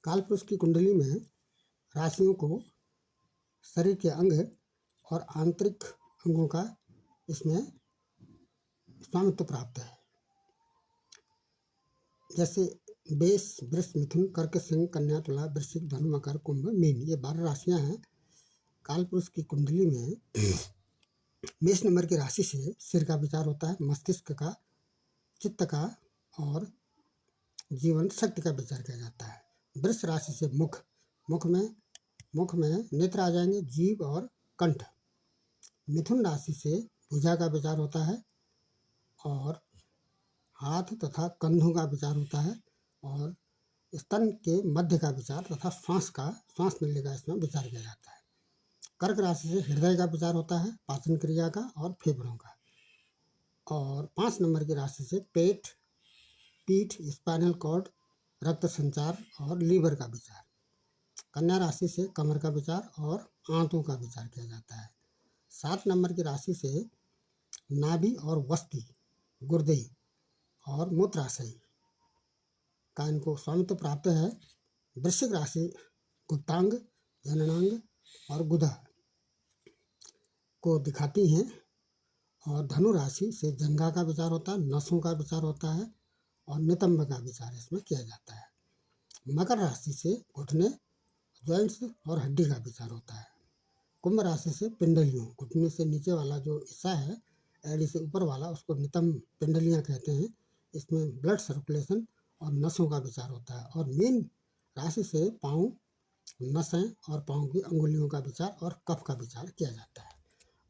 कालपुरुष की कुंडली में राशियों को शरीर के अंग और आंतरिक अंगों का इसमें स्वामित्व प्राप्त है। जैसे मेष, वृष, मिथुन, कर्क, सिंह, कन्या, तुला, वृश्चिक, धनु, मकर, कुंभ, मीन, ये 12 राशियां हैं। कालपुरुष की कुंडली में मेष नंबर की राशि से सिर का विचार होता है, मस्तिष्क का, चित्त का और जीवन शक्ति का विचार किया जाता है। वृष राशि से मुख में नेत्र आ जाएंगे, जीभ और कंठ। मिथुन राशि से भुजा का विचार होता है और हाथ तथा कंधों का विचार होता है और स्तन के मध्य का विचार तथा श्वास मिलने का इसमें विचार किया जाता है। कर्क राशि से हृदय का विचार होता है, पाचन क्रिया का और फेफड़ों का। और 5 नंबर की राशि से पेट, पीठ, स्पाइनल कॉर्ड, रक्त संचार और लीवर का विचार। कन्या राशि से कमर का विचार और आंतों का विचार किया जाता है। 7 नंबर की राशि से नाभि और वस्ति, गुर्दे और मूत्राशय का इनको स्वामित्व प्राप्त है। वृश्चिक राशि गुप्तांग, जननांग और गुदा को दिखाती हैं और धनु राशि से जंघा का विचार होता है, नसों का विचार होता है और नितंब का विचार इसमें किया जाता है। मकर राशि से घुटने, जॉइंट्स और हड्डी का विचार होता है। कुंभ राशि से पिंडलियों, घुटने से नीचे वाला जो हिस्सा है, एड़ी से ऊपर वाला, उसको नितंब पिंडलियां कहते हैं। इसमें ब्लड सर्कुलेशन और नसों का विचार होता है। और मीन राशि से पाँव, नसें और पाँव की अंगुलियों का विचार और कफ का विचार किया जाता है।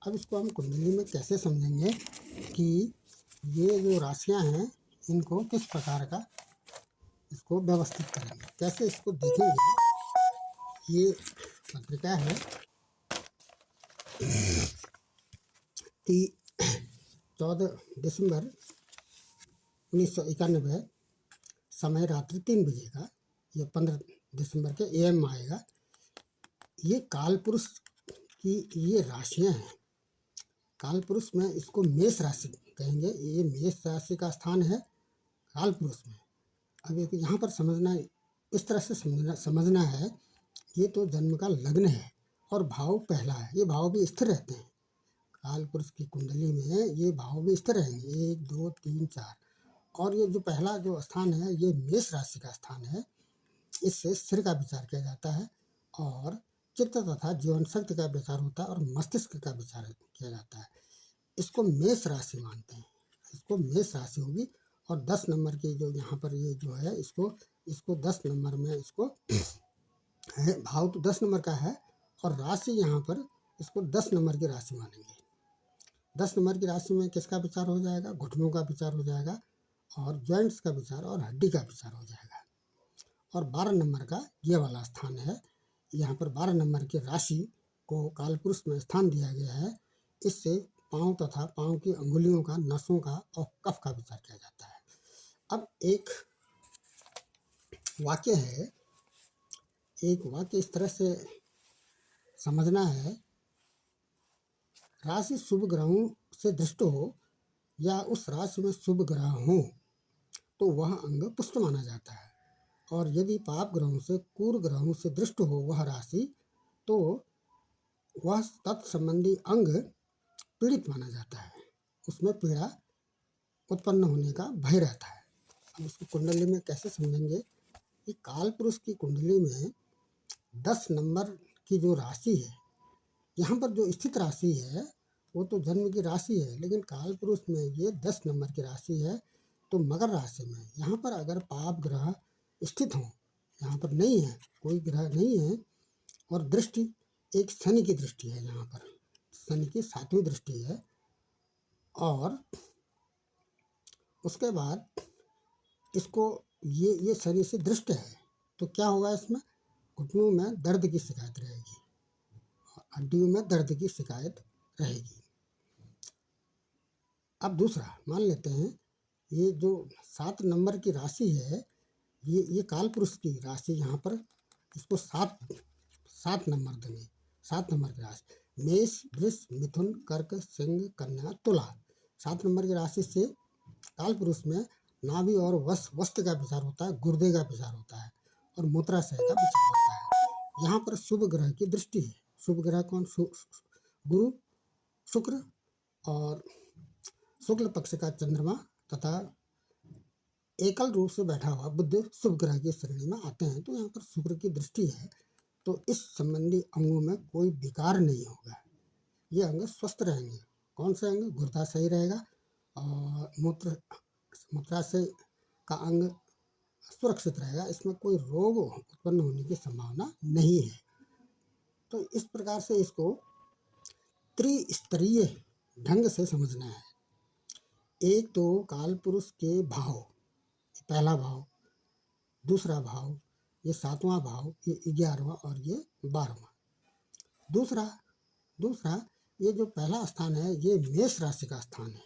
अब इसको हम कुंडली में कैसे समझेंगे कि ये जो राशियां हैं इनको किस प्रकार का इसको व्यवस्थित करेंगे, कैसे इसको देखेंगे। ये पत्रिका है कि 14 दिसंबर 1991, समय रात्रि 3 बजे का। ये 15 दिसंबर के AM आएगा। ये कालपुरुष की ये राशियां हैं। कालपुरुष में इसको मेष राशि कहेंगे। ये मेष राशि का स्थान है कालपुरुष में। अब एक यहाँ पर समझना, इस तरह से समझना है, ये तो जन्म का लग्न है और भाव पहला है। ये भाव भी स्थिर रहते हैं। कालपुरुष की कुंडली में ये भाव भी स्थिर रहेंगे, 1, 2, 3, 4। और ये जो पहला जो स्थान है ये मेष राशि का स्थान है। इससे सिर का विचार किया जाता है और चित्त तथा जीवन शक्ति का विचार होता है और मस्तिष्क का विचार किया जाता है। इसको मेष राशि मानते हैं। इसको मेष राशि होगी। और 10 नंबर की जो यहाँ पर ये जो है, इसको 10 नंबर में इसको है। भाव तो 10 नंबर का है और राशि यहाँ पर इसको 10 नंबर की राशि मानेंगे। 10 नंबर की राशि में किसका विचार हो जाएगा? घुटनों का विचार हो जाएगा और जॉइंट्स का विचार और हड्डी का विचार हो जाएगा। और 12 नंबर का ये वाला स्थान है। यहाँ पर 12 नंबर की राशि को कालपुरुष में स्थान दिया गया है। इससे पाँव तथा पाँव की अंगुलियों का, नसों का और कफ का विचार किया जाता है। अब एक वाक्य है, एक वाक्य इस तरह से समझना है, राशि शुभ ग्रहों से दृष्ट हो या उस राशि में शुभ ग्रह हो तो वह अंग पुष्ट माना जाता है। और यदि पाप ग्रहों से, क्रूर ग्रहों से दृष्ट हो वह राशि तो वह तत्संबंधी अंग पीड़ित माना जाता है। उसमें पीड़ा उत्पन्न होने का भय रहता है। अब उसको कुंडली में कैसे समझेंगे कि कालपुरुष की कुंडली में 10 नंबर की जो राशि है, यहाँ पर जो स्थित राशि है वो तो जन्म की राशि है, लेकिन कालपुरुष में ये 10 नंबर की राशि है। तो मकर राशि में यहाँ पर अगर पाप ग्रह स्थित हों, यहाँ पर नहीं है, कोई ग्रह नहीं है और दृष्टि एक शनि की दृष्टि है, यहाँ पर शनि की 7वीं दृष्टि है। और उसके बाद इसको ये शनि से दृष्ट है तो क्या होगा, इसमें घुटनों में दर्द की शिकायत रहेगी, हड्डियों में दर्द की शिकायत रहेगी। अब दूसरा मान लेते हैं, ये जो 7 नंबर की राशि है, ये कालपुरुष की राशि, यहाँ पर इसको 7 नंबर देंगे। 7 नंबर की राशि मेष, वृष, मिथुन, कर्क, सिंह, कन्या, तुला। 7 नंबर की राशि से कालपुरुष में नाभि और वस्त्र का विचार होता है, गुर्दे का विचार होता है और मूत्राशय का विचार होता है। यहाँ पर शुभ ग्रह की दृष्टि है। शुभ ग्रह कौन? गुरु, शुक्र और शुक्ल पक्ष का चंद्रमा तथा एकल रूप से बैठा हुआ बुध शुभ ग्रह की श्रेणी में आते हैं। तो यहाँ पर शुक्र की दृष्टि है, तो इस संबंधी अंगों में कोई विकार नहीं होगा, ये अंग स्वस्थ रहेंगे। कौन से अंग? गुर्दा सही रहेगा और मूत्राशय का अंग सुरक्षित रहेगा, इसमें कोई रोग उत्पन्न होने की संभावना नहीं है। तो इस प्रकार से इसको त्रिस्तरीय ढंग से समझना है। एक तो काल पुरुष के भाव, पहला भाव, दूसरा भाव, ये 7वां भाव, ये 11वां और ये 12वां। दूसरा ये जो पहला स्थान है ये मेष राशि का स्थान है।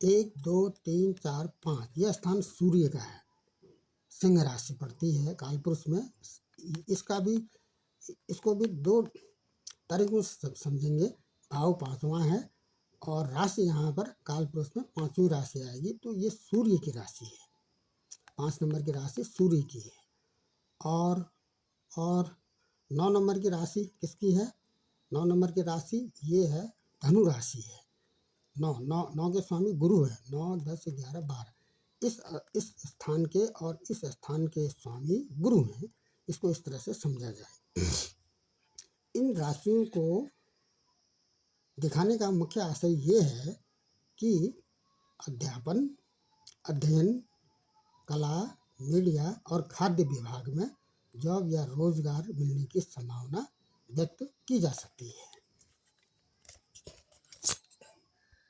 1 2 3 4 5 ये स्थान सूर्य का है, सिंह राशि पड़ती है कालपुरुष में। इसको भी 2 तरीकों से समझेंगे। भाव 5वां है और राशि यहाँ पर कालपुरुष में 5वीं राशि आएगी, तो ये सूर्य की राशि है। 5 नंबर की राशि सूर्य की है। और 9 नंबर की राशि किसकी है? 9 नंबर की राशि ये है, धनु राशि है। 9 के स्वामी गुरु है। 9 10 11 12 इस स्थान के और इस स्थान के स्वामी गुरु हैं। इसको इस तरह से समझा जाए। इन राशियों को दिखाने का मुख्य आशय ये है कि अध्यापन, अध्ययन, कला, मीडिया और खाद्य विभाग में जॉब या रोजगार मिलने की संभावना व्यक्त की जा सकती है।